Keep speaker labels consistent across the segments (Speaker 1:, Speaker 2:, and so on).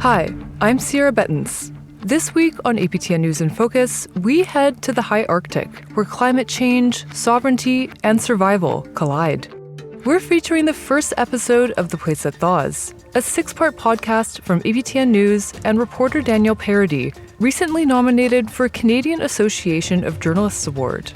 Speaker 1: Hi, I'm Sierra Bettens. This week on APTN News InFocus, we head to the high Arctic, where climate change, sovereignty, and survival collide. We're featuring the first episode of The Place That Thaws, a 6-part podcast from APTN News and reporter Danielle Paradis, recently nominated for a Canadian Association of Journalists Award.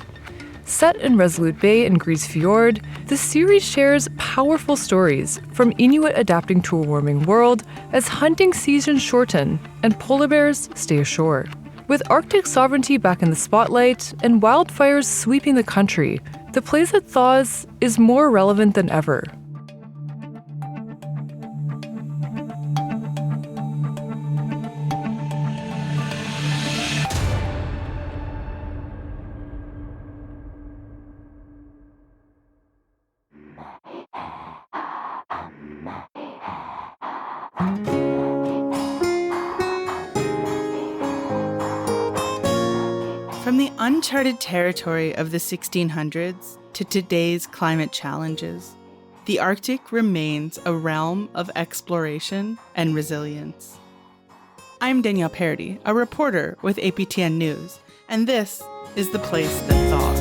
Speaker 1: Set in Resolute Bay and Grise Fiord, the series shares powerful stories from Inuit adapting to a warming world as hunting seasons shorten and polar bears stay ashore. With Arctic sovereignty back in the spotlight and wildfires sweeping the country, The Place That Thaws is more relevant than ever.
Speaker 2: From the uncharted territory of the 1600s to today's climate challenges, the Arctic remains a realm of exploration and resilience. I'm Danielle Paradis, a reporter with APTN News, and this is The Place That Thaws.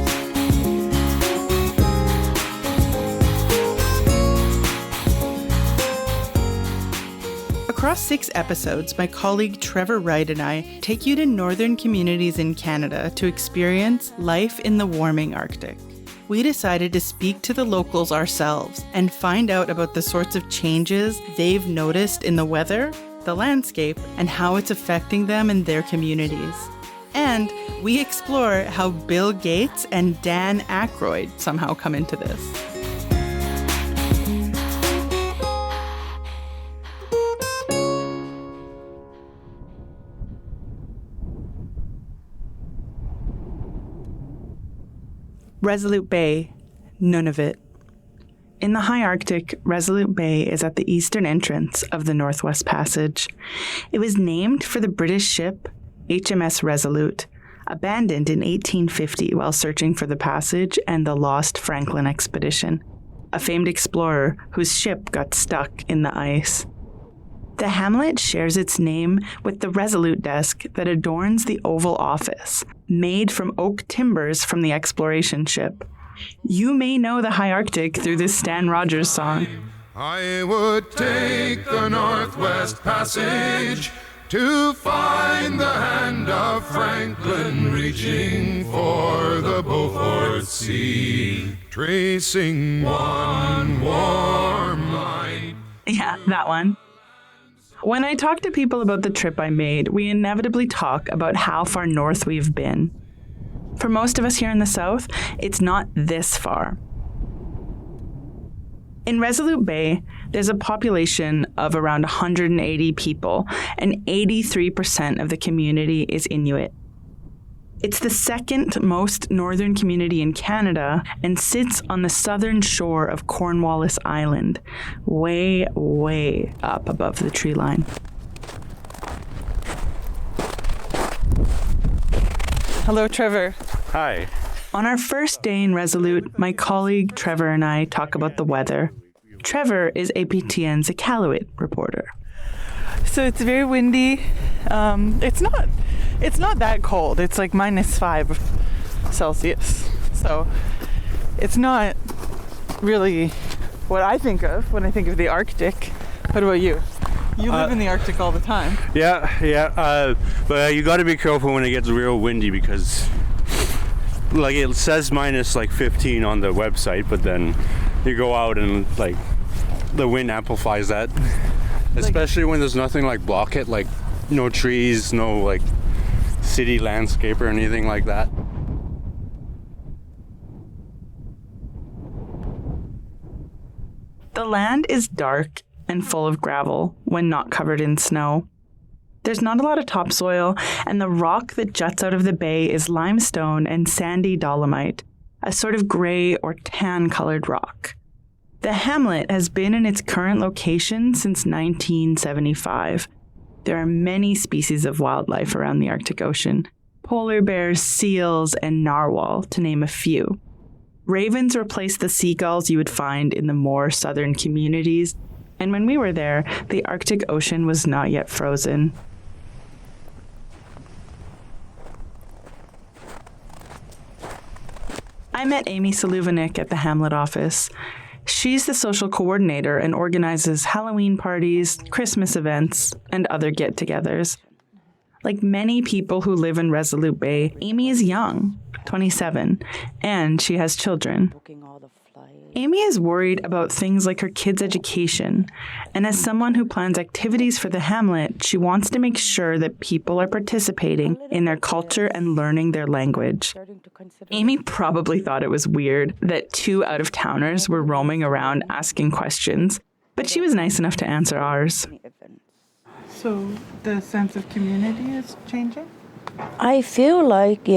Speaker 2: Across 6 episodes, my colleague Trevor Wright and I take you to northern communities in Canada to experience life in the warming Arctic. We decided to speak to the locals ourselves and find out about the sorts of changes they've noticed in the weather, the landscape, and how it's affecting them and their communities. And we explore how Bill Gates and Dan Aykroyd somehow come into this. Resolute Bay, Nunavut. In the high Arctic, Resolute Bay is at the eastern entrance of the Northwest Passage. It was named for the British ship HMS Resolute, abandoned in 1850 while searching for the passage and the lost Franklin expedition, a famed explorer whose ship got stuck in the ice. The hamlet shares its name with the Resolute desk that adorns the Oval Office, made from oak timbers from the exploration ship. You may know the high Arctic through this Stan Rogers song.
Speaker 3: I would take the Northwest Passage to find the hand of Franklin reaching for the Beaufort Sea, tracing one warm line.
Speaker 2: Yeah, that one. When I talk to people about the trip I made, we inevitably talk about how far north we've been. For most of us here in the South, it's not this far. In Resolute Bay, there's a population of around 180 people, and 83% of the community is Inuit. It's the second most northern community in Canada and sits on the southern shore of Cornwallis Island, way, way up above the tree line. Hello, Trevor.
Speaker 4: Hi.
Speaker 2: On our first day in Resolute, my colleague Trevor and I talk about the weather. Trevor is APTN's Iqaluit reporter. So it's very windy. It's not that cold. It's like -5 Celsius. So it's not really what I think of when I think of the Arctic. What about you? You live in the Arctic all the time.
Speaker 4: Yeah. But you got to be careful when it gets real windy because, like, it says -15 on the website, but then you go out and like the wind amplifies that. Especially when there's nothing like block it, like no trees, no like city landscape or anything like that.
Speaker 2: The land is dark and full of gravel when not covered in snow. There's not a lot of topsoil, and the rock that juts out of the bay is limestone and sandy dolomite, a sort of gray or tan-colored rock. The hamlet has been in its current location since 1975. There are many species of wildlife around the Arctic Ocean: polar bears, seals, and narwhal, to name a few. Ravens replace the seagulls you would find in the more southern communities, And when we were there, the Arctic Ocean was not yet frozen. I met Amy Saluvanik at the Hamlet office. She's the social coordinator and organizes Halloween parties, Christmas events, and other get-togethers. Like many people who live in Resolute Bay, Amy is young, 27, and she has children. Amy is worried about things like her kids' education, and as someone who plans activities for the Hamlet, she wants to make sure that people are participating in their culture and learning their language. Amy probably thought it was weird that 2 out-of-towners were roaming around asking questions, but she was nice enough to answer ours.
Speaker 5: So the sense of community is changing?
Speaker 6: I feel like,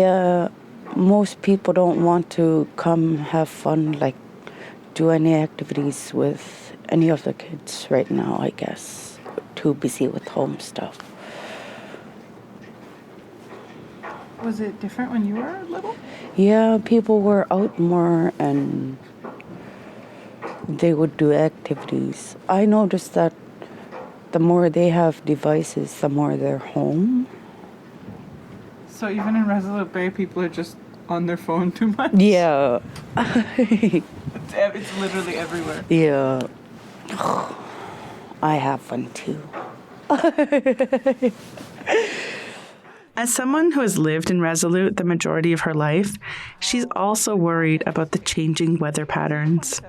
Speaker 6: most people don't want to come have fun, like do any activities with any of the kids right now, I guess. Too busy with home stuff.
Speaker 5: Was it different when you were little?
Speaker 6: Yeah, people were out more and they would do activities. I noticed that the more they have devices, the more they're home.
Speaker 5: So even in Resolute Bay, people are just on their phone too much?
Speaker 6: Yeah.
Speaker 5: It's literally everywhere.
Speaker 6: Yeah. I have one too.
Speaker 2: As someone who has lived in Resolute the majority of her life, she's also worried about the changing weather patterns.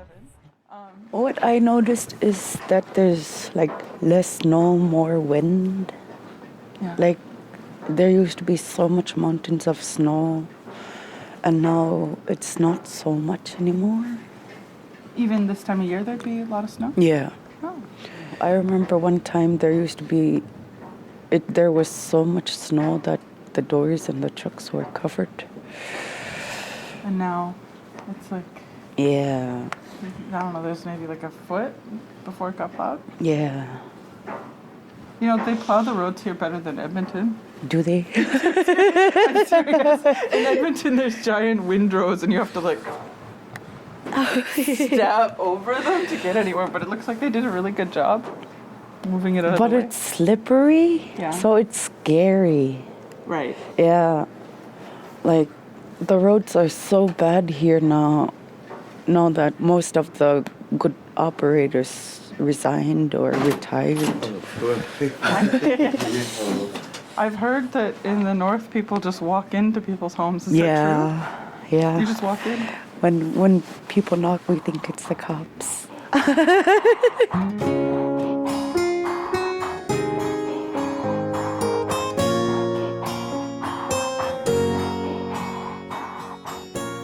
Speaker 6: What I noticed is that there's like less snow, more wind.
Speaker 5: Yeah.
Speaker 6: Like there used to be so much mountains of snow, and now it's not so much anymore.
Speaker 5: Even this time of year, there'd be a lot of snow?
Speaker 6: Yeah.
Speaker 5: Oh.
Speaker 6: I remember one time there used to be, there was so much snow that the doors and the trucks were covered.
Speaker 5: And now it's like,
Speaker 6: Yeah.
Speaker 5: I don't know, there's maybe like a foot before it got plowed.
Speaker 6: Yeah.
Speaker 5: You know, they plow the roads here better than Edmonton.
Speaker 6: Do they?
Speaker 5: I'm serious. In Edmonton, there's giant windrows and you have to like step over them to get anywhere. But it looks like they did a really good job moving it out of
Speaker 6: But
Speaker 5: the way.
Speaker 6: it's slippery,
Speaker 5: Yeah.
Speaker 6: so it's scary.
Speaker 5: Right.
Speaker 6: Yeah. Like, the roads are so bad here now that most of the good operators resigned or retired.
Speaker 5: I've heard that in the north, people just walk into people's homes. Is that
Speaker 6: Yeah.
Speaker 5: true? You just walk in?
Speaker 6: When people knock, we think it's the cops.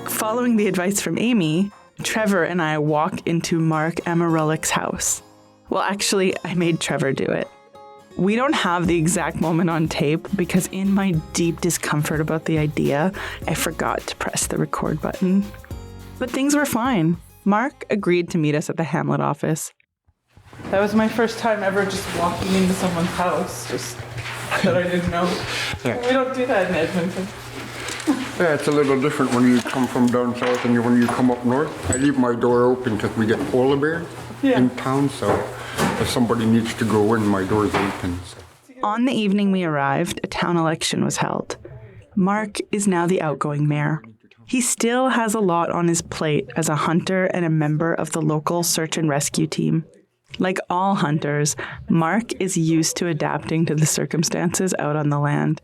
Speaker 2: Following the advice from Amy, Trevor and I walk into Mark Amarelik's house. Well, actually, I made Trevor do it. We don't have the exact moment on tape because in my deep discomfort about the idea, I forgot to press the record button. But things were fine. Mark agreed to meet us at the Hamlet office.
Speaker 5: That was my first time ever just walking into someone's house, just that I didn't know.
Speaker 7: Yeah.
Speaker 5: We don't do that in Edmonton.
Speaker 7: Yeah, it's a little different when you come from down south and when you come up north. I leave my door open because we get polar bears in town, so if somebody needs to go in, my door's open. So.
Speaker 2: On the evening we arrived, a town election was held. Mark is now the outgoing mayor. He still has a lot on his plate as a hunter and a member of the local search and rescue team. Like all hunters, Mark is used to adapting to the circumstances out on the land.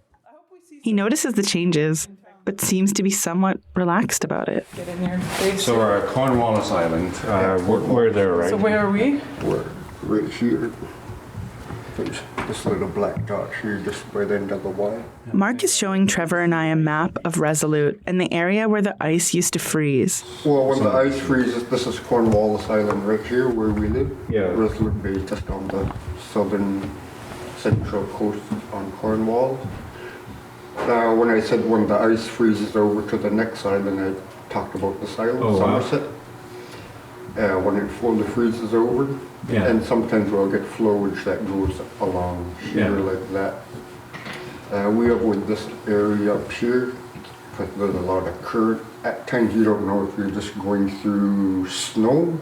Speaker 2: He notices the changes, but seems to be somewhat relaxed about it.
Speaker 5: Get in your face.
Speaker 8: So Cornwallis Island, we're there, right?
Speaker 5: So where are we?
Speaker 7: We're right here. There's this little black dot here just by the end of the Y.
Speaker 2: Mark is showing Trevor and I a map of Resolute and the area where the ice used to freeze.
Speaker 7: Well, when the ice freezes, this is Cornwallis Island right here where we live.
Speaker 8: Yeah.
Speaker 7: Resolute Bay, just on the southern central coast on Cornwall. Now, when I said when the ice freezes over to the next island, I talked about this island, Somerset. When it fully freezes over, and sometimes we'll get flowage that goes along here like that. We avoid this area up here because there's a lot of current. At times you don't know if you're just going through snow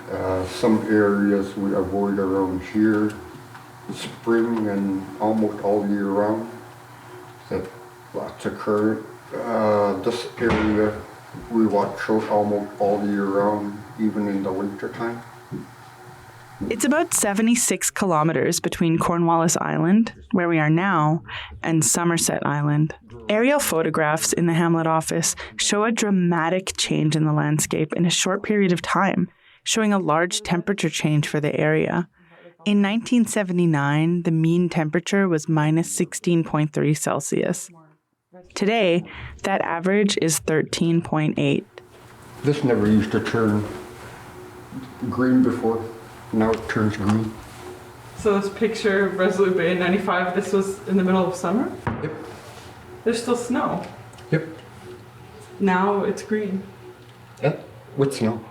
Speaker 7: Some areas we avoid around here, spring and almost all year round. That lots of current. This area we watch out almost all year round, even in the winter time.
Speaker 2: It's about 76 kilometers between Cornwallis Island, where we are now, and Somerset Island. Aerial photographs in the Hamlet office show a dramatic change in the landscape in a short period of time, showing a large temperature change for the area. In 1979, the mean temperature was minus 16.3 Celsius. Today, that average is 13.8.
Speaker 7: This never used to turn green before. Now it turns green.
Speaker 5: So this picture of Resolute Bay in 95, this was in the middle of summer?
Speaker 7: Yep.
Speaker 5: There's still snow.
Speaker 7: Yep.
Speaker 5: Now it's green.
Speaker 7: Yep. With snow.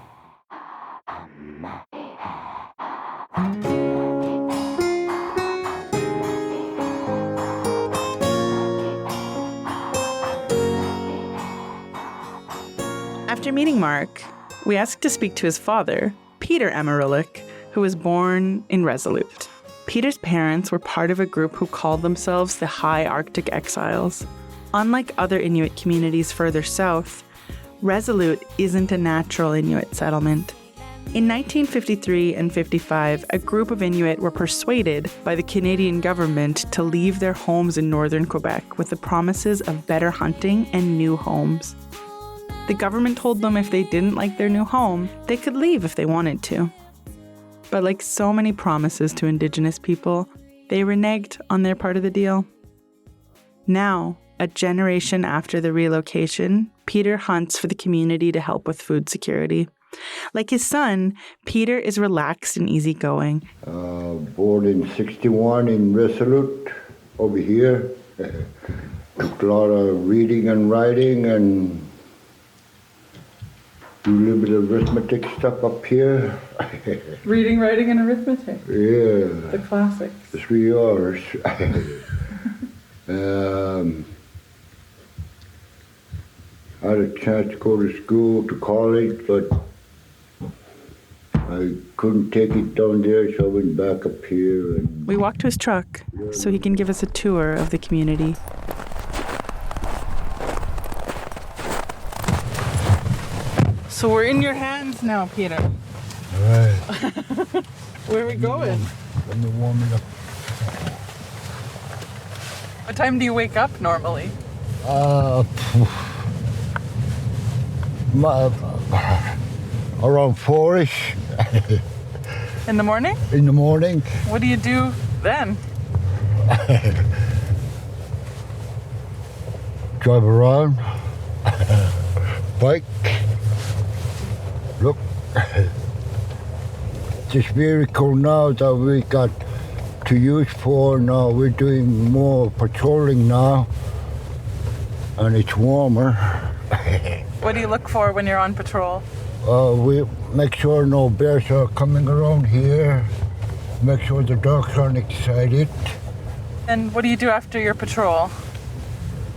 Speaker 2: After meeting Mark, we asked to speak to his father, Peter Amarulik, who was born in Resolute. Peter's parents were part of a group who called themselves the High Arctic Exiles. Unlike other Inuit communities further south, Resolute isn't a natural Inuit settlement. In 1953 and 55, a group of Inuit were persuaded by the Canadian government to leave their homes in northern Quebec with the promises of better hunting and new homes. The government told them if they didn't like their new home, they could leave if they wanted to. But like so many promises to Indigenous people, they reneged on their part of the deal. Now, a generation after the relocation, Peter hunts for the community to help with food security. Like his son, Peter is relaxed and easygoing.
Speaker 9: Born in 61 in Resolute, over here. Took a lot of reading and writing and do a little bit of arithmetic stuff up here.
Speaker 5: Reading, writing, and arithmetic.
Speaker 9: Yeah.
Speaker 5: The classics.
Speaker 9: 3 hours. I had a chance to go to school, to college, but I couldn't take it down there, so I went back up here. And
Speaker 2: We walk to his truck so he can give us a tour of the community. So we're in your hands now, Peter.
Speaker 9: all right,
Speaker 5: Where are we going?
Speaker 9: let me warm it up.
Speaker 5: What time do you wake up normally?
Speaker 9: Around 4-ish
Speaker 5: In the morning?
Speaker 9: in the morning.
Speaker 5: What do you do then?
Speaker 9: Drive around, bike. Look, this vehicle now that we got to use for now, we're doing more patrolling now, and it's warmer.
Speaker 5: What do you look for when you're on patrol?
Speaker 9: We make sure no bears are coming around here, make sure the dogs aren't excited.
Speaker 5: And what do you do after your patrol?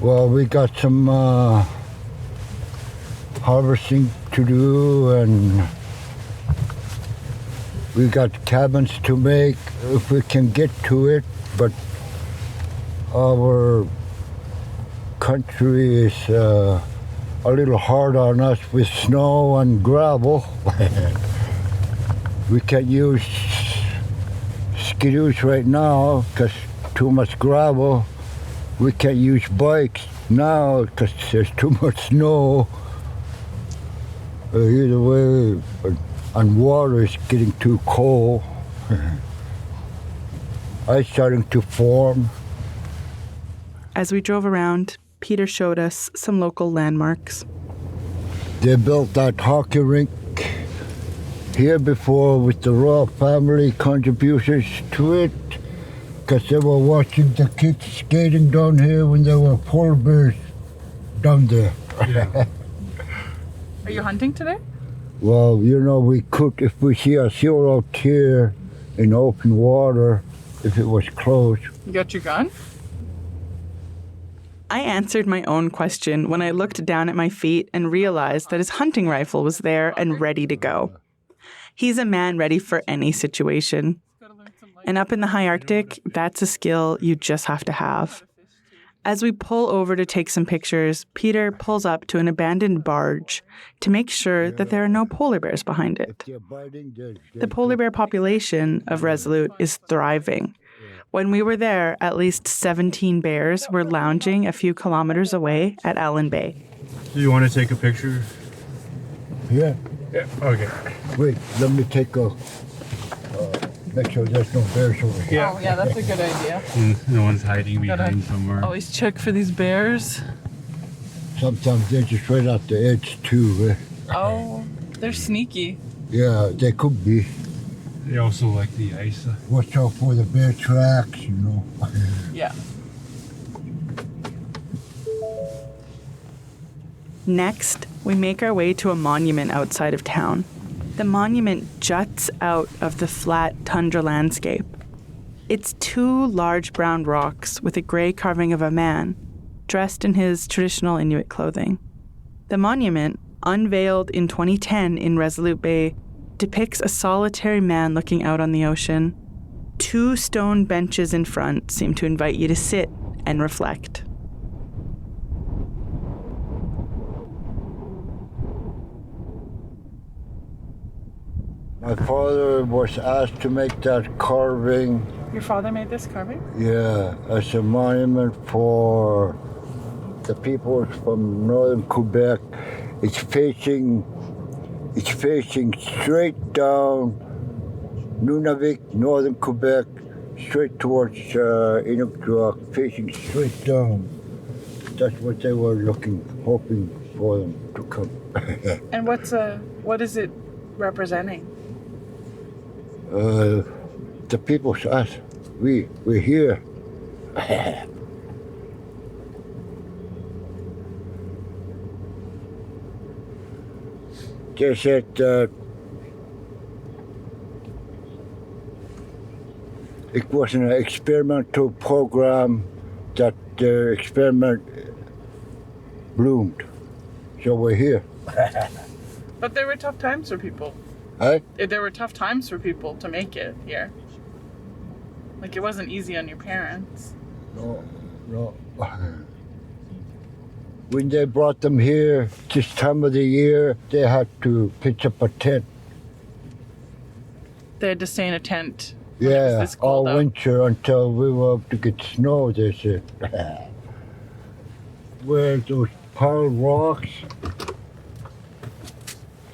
Speaker 9: Well, we got some harvesting to do, and we got cabins to make if we can get to it, but our country is a little hard on us with snow and gravel. We can't use skidoos right now because too much gravel. We can't use bikes now because there's too much snow. Either way, and water is getting too cold. Ice starting to form.
Speaker 2: As we drove around, Peter showed us some local landmarks.
Speaker 9: They built that hockey rink here before with the Royal family contributions to it, because they were watching the kids skating down here when there were polar bears down there.
Speaker 5: Are you hunting today?
Speaker 9: Well, you know, we could, if we see a seal out here in open water, if it was close.
Speaker 5: You got your gun?
Speaker 2: I answered my own question when I looked down at my feet and realized that his hunting rifle was there and ready to go. He's a man ready for any situation. And up in the high Arctic, that's a skill you just have to have. As we pull over to take some pictures, Peter pulls up to an abandoned barge to make sure that there are no polar bears behind it. The polar bear population of Resolute is thriving. When we were there, at least 17 bears were lounging a few kilometers away at Allen Bay.
Speaker 4: Do you want to take a picture?
Speaker 9: Yeah.
Speaker 4: Yeah, okay.
Speaker 9: Wait, let me take a... make sure there's no bears over here.
Speaker 5: Oh, yeah, that's a good idea.
Speaker 4: No one's hiding behind somewhere.
Speaker 5: Always check for these bears.
Speaker 9: Sometimes they're just right at the edge too.
Speaker 5: Oh, they're sneaky.
Speaker 9: Yeah, they could be.
Speaker 4: They also like the ice.
Speaker 9: Watch out for the bear tracks, you know.
Speaker 5: Yeah.
Speaker 2: Next, we make our way to a monument outside of town. The monument juts out of the flat tundra landscape. It's two large brown rocks with a gray carving of a man, dressed in his traditional Inuit clothing. The monument, unveiled in 2010 in Resolute Bay, depicts a solitary man looking out on the ocean. Two stone benches in front seem to invite you to sit and reflect.
Speaker 9: My father was asked to make that carving.
Speaker 5: Your father made this carving?
Speaker 9: Yeah, as a monument for the people from northern Quebec. It's facing straight down Nunavik, northern Quebec, straight towards Inuit Rock, facing straight down. That's what they were hoping for them to come.
Speaker 5: And what is it representing?
Speaker 9: The people's us. We're here. They said that it was an experimental program that the experiment bloomed. So we're here.
Speaker 5: But there were tough times for people.
Speaker 9: Hey?
Speaker 5: There were tough times for people to make it here. Like, it wasn't easy on your parents.
Speaker 9: No. When they brought them here, this time of the year, they had to pitch up a tent.
Speaker 5: They had to stay in a tent. When it was
Speaker 9: Yeah,
Speaker 5: this cold
Speaker 9: all
Speaker 5: out.
Speaker 9: winter until we were up to get snow, they said. Where those piled rocks,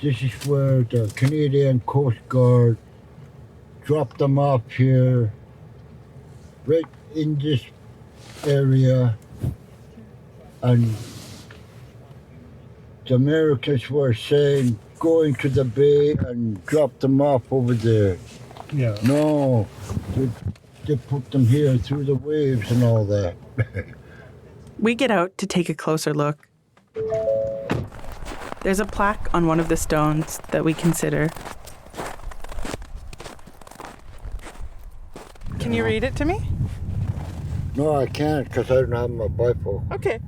Speaker 9: this is where the Canadian Coast Guard dropped them off here, right in this area, and the Americans were saying, go into the bay and drop them off over there.
Speaker 4: Yeah.
Speaker 9: No, they put them here through the waves and all that.
Speaker 2: We get out to take a closer look. There's a plaque on one of the stones that we consider. Can you read it to me?
Speaker 9: No, I can't because I don't have my bifocal.
Speaker 5: Okay.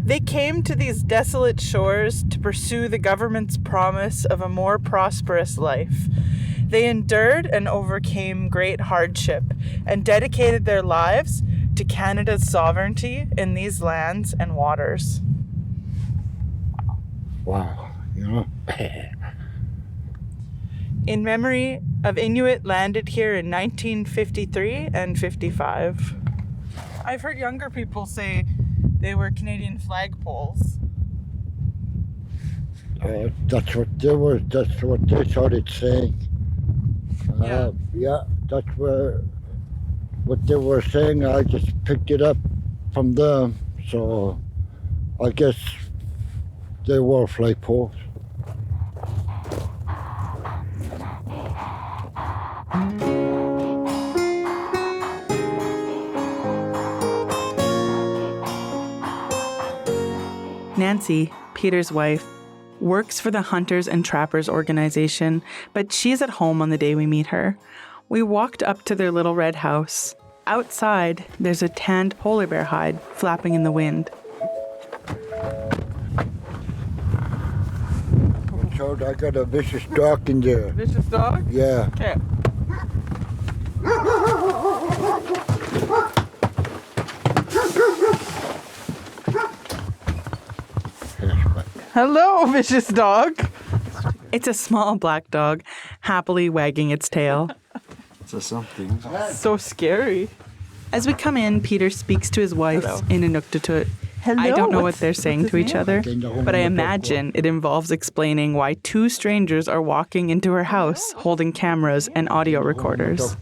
Speaker 5: They came to these desolate shores to pursue the government's promise of a more prosperous life. They endured and overcame great hardship and dedicated their lives to Canada's sovereignty in these lands and waters.
Speaker 9: Wow, you know.
Speaker 5: In memory of Inuit landed here in 1953 and 55. I've heard younger people say they were Canadian flagpoles.
Speaker 9: That's what they started saying. Yeah, that's what they were saying. I just picked it up from them, so I guess they were flagpoles.
Speaker 2: Nancy, Peter's wife, works for the Hunters and Trappers organization, but she's at home on the day we meet her. We walked up to their little red house. Outside, there's a tanned polar bear hide flapping in the wind.
Speaker 9: Watch out. I got a vicious dog in there.
Speaker 5: Vicious dog?
Speaker 9: Yeah.
Speaker 5: Okay. Hello, vicious dog. It's a small black dog, happily wagging its tail.
Speaker 10: It's something.
Speaker 5: So scary. As we come in, Peter speaks to his wife in Inuktitut.
Speaker 2: Hello.
Speaker 5: I don't know what they're saying to each other, but I imagine it involves explaining why two strangers are walking into her house holding cameras and audio recorders.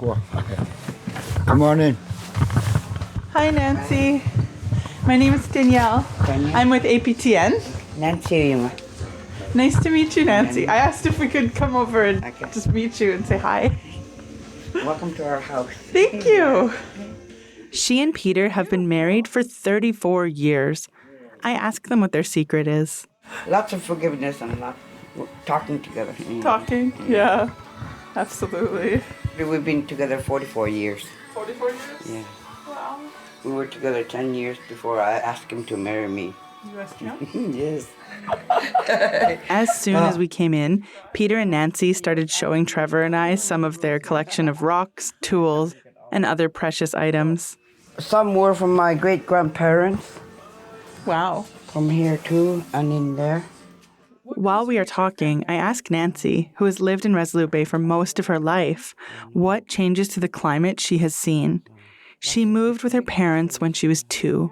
Speaker 9: Come on in.
Speaker 5: Hi, Nancy. My name is Danielle. I'm with APTN.
Speaker 6: Nancy,
Speaker 5: Nice to meet you, Nancy. I asked if we could come over and just meet you and say hi.
Speaker 6: welcome to our house.
Speaker 5: Thank you. She and Peter have been married for 34 years. I ask them what their secret is.
Speaker 6: Lots of forgiveness and lots talking together.
Speaker 5: Talking? Yeah, absolutely.
Speaker 6: We've been together 44 years.
Speaker 5: 44 years?
Speaker 6: Yeah.
Speaker 5: Wow.
Speaker 6: We were together 10 years before I asked him to marry me.
Speaker 5: You asked him?
Speaker 6: Yes.
Speaker 5: As soon as we came in, Peter and Nancy started showing Trevor and I some of their collection of rocks, tools, and other precious items.
Speaker 6: Some were from my great-grandparents.
Speaker 5: Wow.
Speaker 6: From here too, and in there.
Speaker 5: While we are talking, I ask Nancy, who has lived in Resolute Bay for most of her life, what changes to the climate she has seen. She moved with her parents when she was 2.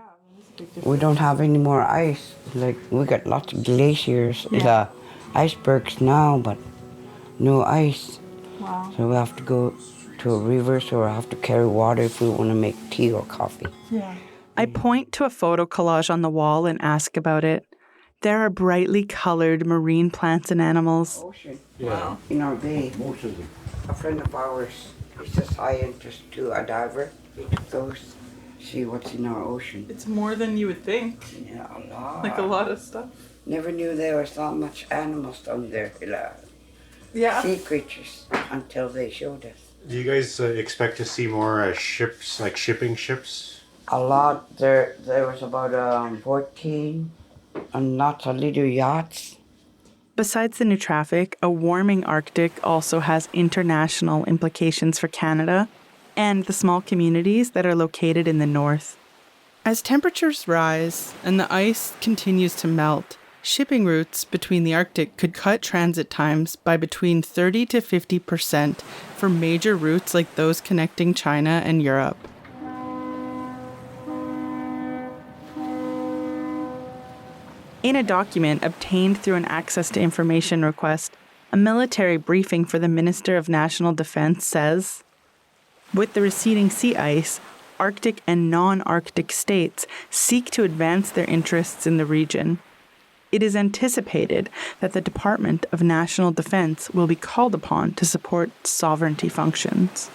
Speaker 6: We don't have any more ice. Like, we got lots of glaciers, the icebergs now, but no ice.
Speaker 5: Wow.
Speaker 6: So we have to go to a river, so we have to carry water if we want to make tea or coffee.
Speaker 5: Yeah. I point to a photo collage on the wall and ask about it. There are brightly colored marine plants and animals.
Speaker 6: Ocean.
Speaker 5: Wow.
Speaker 6: In our bay.
Speaker 9: Most of them.
Speaker 6: A friend of ours, he's a scientist too, a diver. He took those, see what's in our ocean.
Speaker 5: It's more than you would think.
Speaker 6: Yeah, a lot.
Speaker 5: Like a lot of stuff.
Speaker 6: Never knew there was that much animals down there.
Speaker 5: Yeah.
Speaker 6: Sea creatures until they showed us.
Speaker 8: Do you guys expect to see more ships, like shipping ships?
Speaker 6: A lot. There was about 14 and lots of little yachts.
Speaker 5: Besides the new traffic, a warming Arctic also has international implications for Canada and the small communities that are located in the north. As temperatures rise and the ice continues to melt, shipping routes between the Arctic could cut transit times by between 30 to 50% for major routes like those connecting China and Europe. In a document obtained through an Access to Information request, a military briefing for the Minister of National Defense says, with the receding sea ice, Arctic and non-Arctic states seek to advance their interests in the region. It is anticipated that the Department of National Defense will be called upon to support sovereignty functions.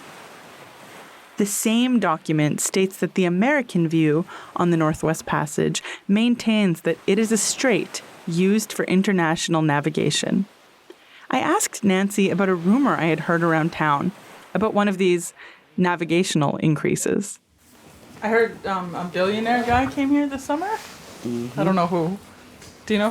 Speaker 5: The same document states that the American view on the Northwest Passage maintains that it is a strait used for international navigation. I asked Nancy about a rumor I had heard around town about one of these navigational increases. I heard a billionaire guy came here this summer. I don't know who. Do you know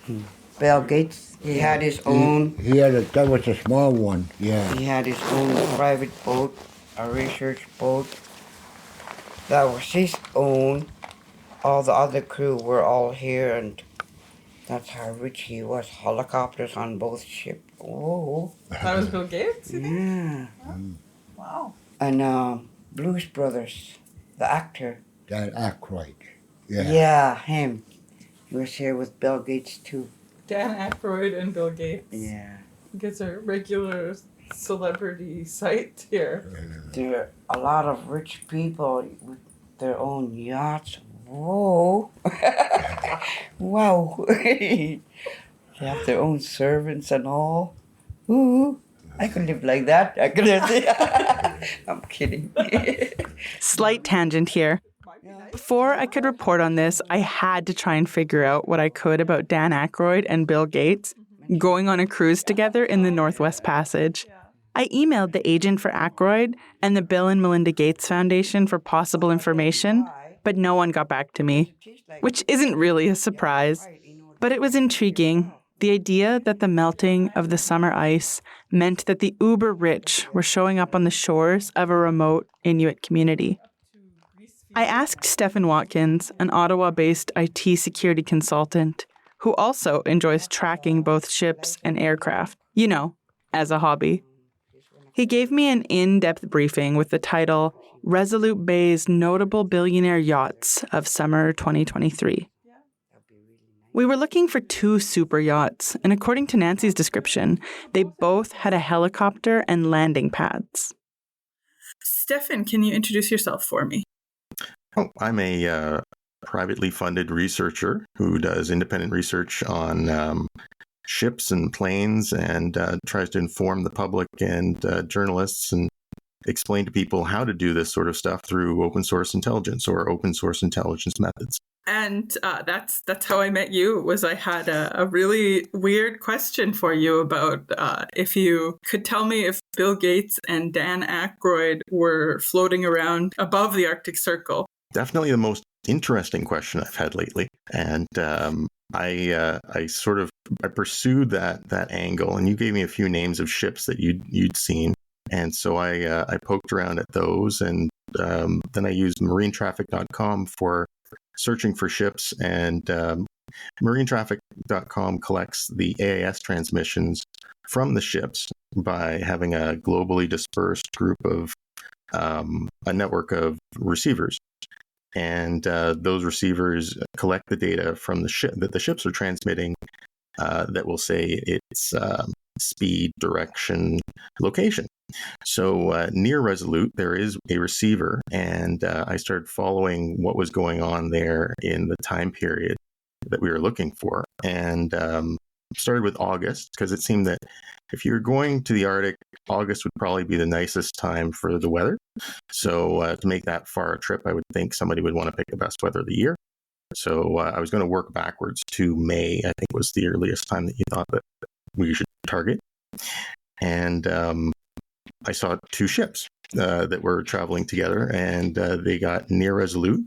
Speaker 5: who?
Speaker 6: Bill Gates, he had his own.
Speaker 9: That was a small one, yeah.
Speaker 6: He had his own private boat, a research boat. That was his own. All the other crew were all here, and that's how rich he was. Helicopters on both ships. Whoa.
Speaker 5: That was Bill Gates?
Speaker 6: Yeah.
Speaker 5: Wow.
Speaker 6: And Blues Brothers, the actor.
Speaker 9: Dan Aykroyd, yeah.
Speaker 6: Yeah, him. He was here with Bill Gates too.
Speaker 5: Dan Aykroyd and Bill Gates.
Speaker 6: Yeah.
Speaker 5: Gets a regular celebrity sight here.
Speaker 6: There are a lot of rich people with their own yachts. Whoa. Wow. They have their own servants and all. Ooh. I could live like that. I could live. I'm kidding.
Speaker 5: Slight tangent here. Before I could report on this, I had to try and figure out what I could about Dan Aykroyd and Bill Gates going on a cruise together in the Northwest Passage. I emailed the agent for Aykroyd and the Bill and Melinda Gates Foundation for possible information, but no one got back to me, which isn't really a surprise. But it was intriguing,
Speaker 2: The idea that the melting of the summer ice meant that the uber-rich were showing up on the shores of a remote Inuit community. I asked Stephen Watkins, an Ottawa-based IT security consultant, who also enjoys tracking both ships and aircraft, as a hobby. He gave me an in-depth briefing with the title, Resolute Bay's Notable Billionaire Yachts of Summer 2023. We were looking for 2 super yachts, and according to Nancy's description, they both had a helicopter and landing pads. Stefan, can you introduce yourself for me?
Speaker 11: Oh, I'm a privately funded researcher who does independent research on ships and planes and tries to inform the public and journalists and explain to people how to do this sort of stuff through open source intelligence or open source intelligence methods.
Speaker 2: And that's how I met you. Was I had a really weird question for you about if you could tell me if Bill Gates and Dan Aykroyd were floating around above the Arctic Circle.
Speaker 11: Definitely the most interesting question I've had lately, and I pursued that angle, and you gave me a few names of ships that you'd seen, and so I poked around at those, and then I used marinetraffic.com for searching for ships, and marinetraffic.com collects the AIS transmissions from the ships by having a globally dispersed group of a network of receivers. And those receivers collect the data from the ship that the ships are transmitting that will say its speed, direction, location. So near Resolute, there is a receiver, and I started following what was going on there in the time period that we were looking for. And started with August, because it seemed that if you're going to the Arctic, August would probably be the nicest time for the weather. So to make that far a trip, I would think somebody would want to pick the best weather of the year. So I was going to work backwards to May, I think was the earliest time that you thought that we should target. And I saw 2 ships that were traveling together, and they got near Resolute,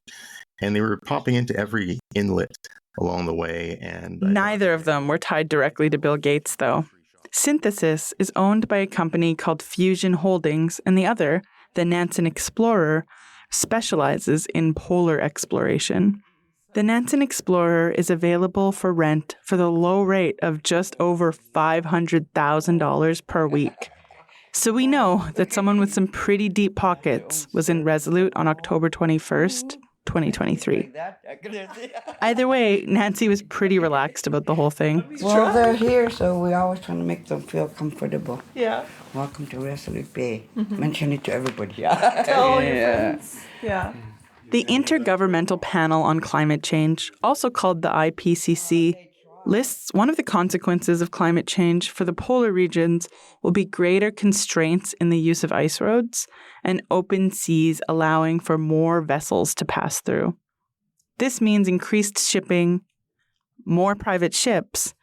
Speaker 11: and they were popping into every inlet along the way. And
Speaker 2: neither of them were tied directly to Bill Gates, though. Synthesis is owned by a company called Fusion Holdings, and the other, the Nansen Explorer, specializes in polar exploration. The Nansen Explorer is available for rent for the low rate of just over $500,000 per week. So we know that someone with some pretty deep pockets was in Resolute on October 21st, 2023. Either way, Nancy was pretty relaxed about the whole thing.
Speaker 6: Well, they're here, so we always trying to make them feel comfortable.
Speaker 5: Yeah.
Speaker 6: Welcome to Resolute Bay. Mention it to everybody.
Speaker 5: To all your friends. Yeah.
Speaker 2: The Intergovernmental Panel on Climate Change, also called the IPCC, lists one of the consequences of climate change for the polar regions will be greater constraints in the use of ice roads and open seas allowing for more vessels to pass through. This means increased shipping, more private ships,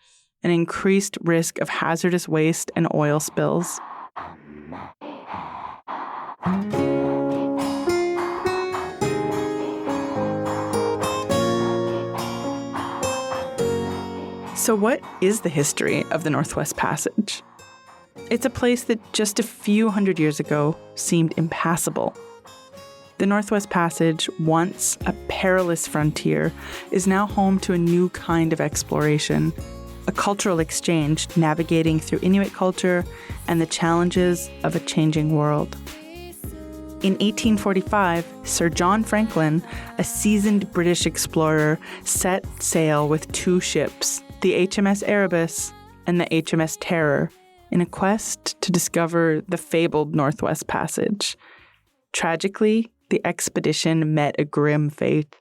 Speaker 2: and increased risk of hazardous waste and oil spills. So what is the history of the Northwest Passage? It's a place that just a few hundred years ago seemed impassable. The Northwest Passage, once a perilous frontier, is now home to a new kind of exploration, a cultural exchange navigating through Inuit culture and the challenges of a changing world. In 1845, Sir John Franklin, a seasoned British explorer, set sail with 2 ships, the HMS Erebus and the HMS Terror, in a quest to discover the fabled Northwest Passage. Tragically, the expedition met a grim fate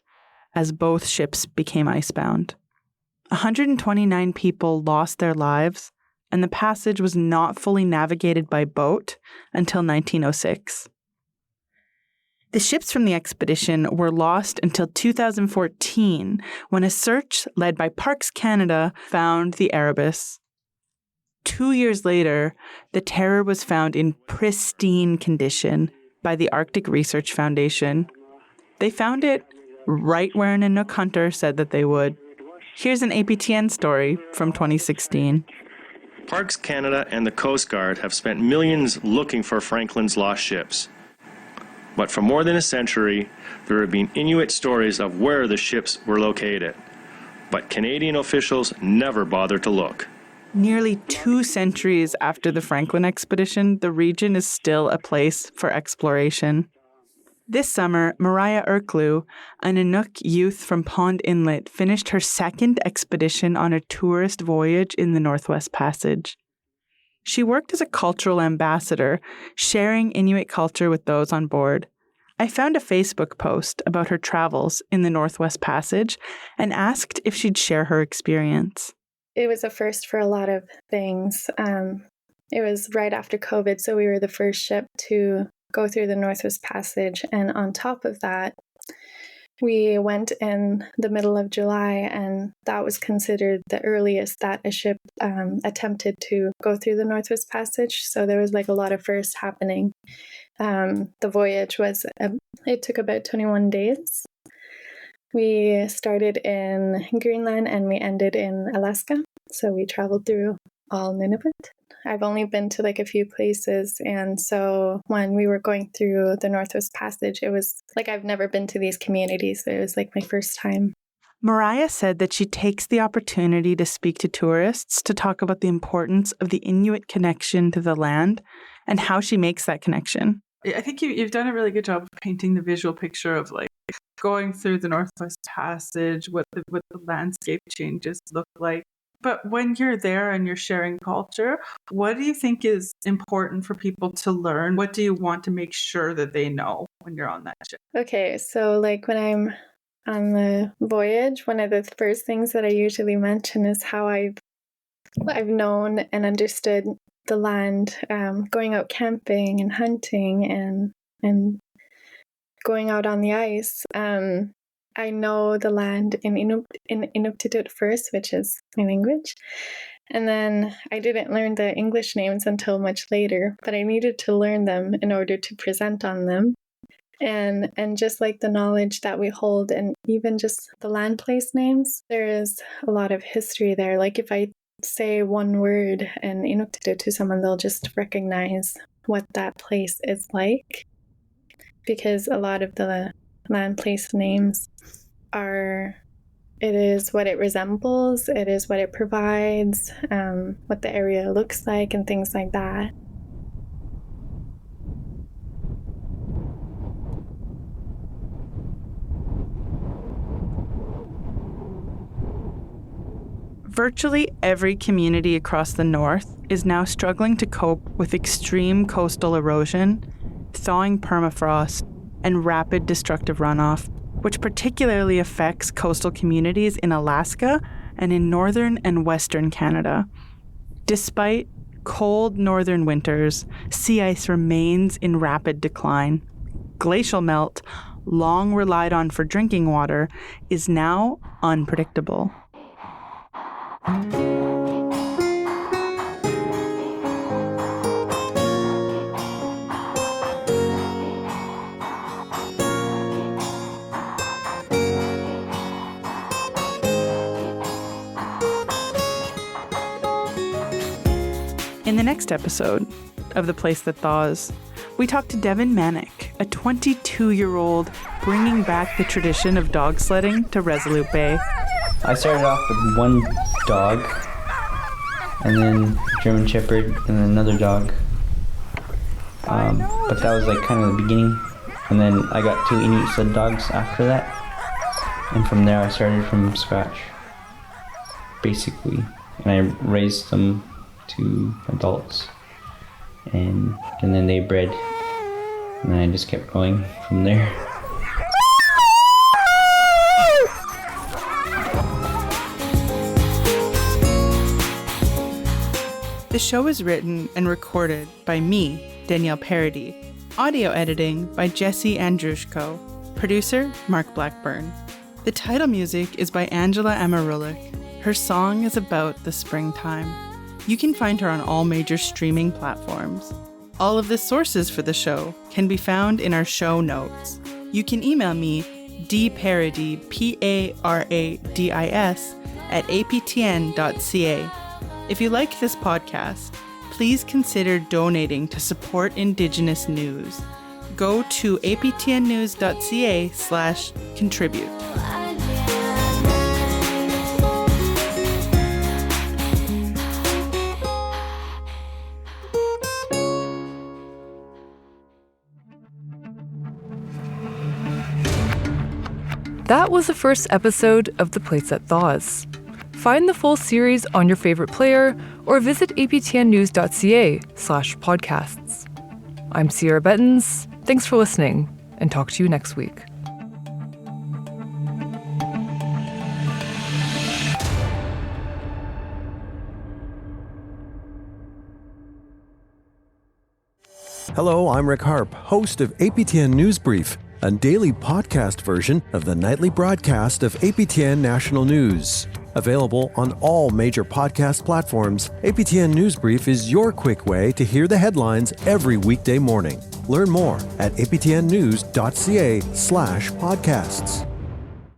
Speaker 2: as both ships became icebound. 129 people lost their lives, and the passage was not fully navigated by boat until 1906. The ships from the expedition were lost until 2014, when a search led by Parks Canada found the Erebus. 2 years later, the Terror was found in pristine condition by the Arctic Research Foundation. They found it right where an Inuk hunter said that they would. Here's an APTN story from 2016.
Speaker 12: Parks Canada and the Coast Guard have spent millions looking for Franklin's lost ships. But for more than a century, there have been Inuit stories of where the ships were located. But Canadian officials never bothered to look.
Speaker 2: Nearly 2 centuries after the Franklin expedition, the region is still a place for exploration. This summer, Mariah Erklew, an Inuit youth from Pond Inlet, finished her second expedition on a tourist voyage in the Northwest Passage. She worked as a cultural ambassador, sharing Inuit culture with those on board. I found a Facebook post about her travels in the Northwest Passage and asked if she'd share her experience.
Speaker 13: It was a first for a lot of things. It was right after COVID, so we were the first ship to go through the Northwest Passage. And on top of that, we went in the middle of July, and that was considered the earliest that a ship attempted to go through the Northwest Passage. So there was like a lot of firsts happening. The voyage it took about 21 days. We started in Greenland and we ended in Alaska. So we traveled through all Nunavut. I've only been to like a few places. And so when we were going through the Northwest Passage, it was like I've never been to these communities. So it was like my first time.
Speaker 2: Mariah said that she takes the opportunity to speak to tourists to talk about the importance of the Inuit connection to the land and how she makes that connection.
Speaker 5: I think you've done a really good job of painting the visual picture of like going through the Northwest Passage, what the landscape changes look like. But when you're there and you're sharing culture, what do you think is important for people to learn? What do you want to make sure that they know when you're on that ship?
Speaker 13: Okay, so like when I'm on the voyage, one of the first things that I usually mention is how I've known and understood the land, going out camping and hunting and going out on the ice. I know the land in Inuktitut first, which is my language. And then I didn't learn the English names until much later, but I needed to learn them in order to present on them. And just like the knowledge that we hold, and even just the land place names, there is a lot of history there. Like if I say one word in Inuktitut to someone, they'll just recognize what that place is like. Because a lot of the land place names it is what it resembles, it is what it provides, what the area looks like, and things like that.
Speaker 2: Virtually every community across the north is now struggling to cope with extreme coastal erosion, thawing permafrost, and rapid destructive runoff, which particularly affects coastal communities in Alaska and in northern and western Canada. Despite cold northern winters, sea ice remains in rapid decline. Glacial melt, long relied on for drinking water, is now unpredictable. In the next episode of The Place That Thaws, we talk to Devin Manick, a 22-year-old bringing back the tradition of dog sledding to Resolute Bay.
Speaker 14: I started off with one dog, and then German Shepherd, and then another dog. But that was like kind of the beginning. And then I got 2 Inuit sled dogs after that. And from there I started from scratch, basically. And I raised them to adults. And then they bred. And then I just kept going from there.
Speaker 2: The show is written and recorded by me, Danielle Paradis. Audio editing by Jesse Andrushko. Producer, Mark Blackburn. The title music is by Angela Amarulik. Her song is about the springtime. You can find her on all major streaming platforms. All of the sources for the show can be found in our show notes. You can email me, dparadis, Paradis, at aptn.ca. If you like this podcast, please consider donating to support Indigenous news. Go to aptnnews.ca/contribute.
Speaker 1: That was the first episode of the Place That Thaws. Find the full series on your favorite player or visit aptnnews.ca/podcasts. I'm Sierra Bettens. Thanks for listening, and talk to you next week.
Speaker 15: Hello, I'm Rick Harp, host of APTN News Brief, a daily podcast version of the nightly broadcast of APTN National News. Available on all major podcast platforms, APTN News Brief is your quick way to hear the headlines every weekday morning. Learn more at aptnnews.ca/podcasts.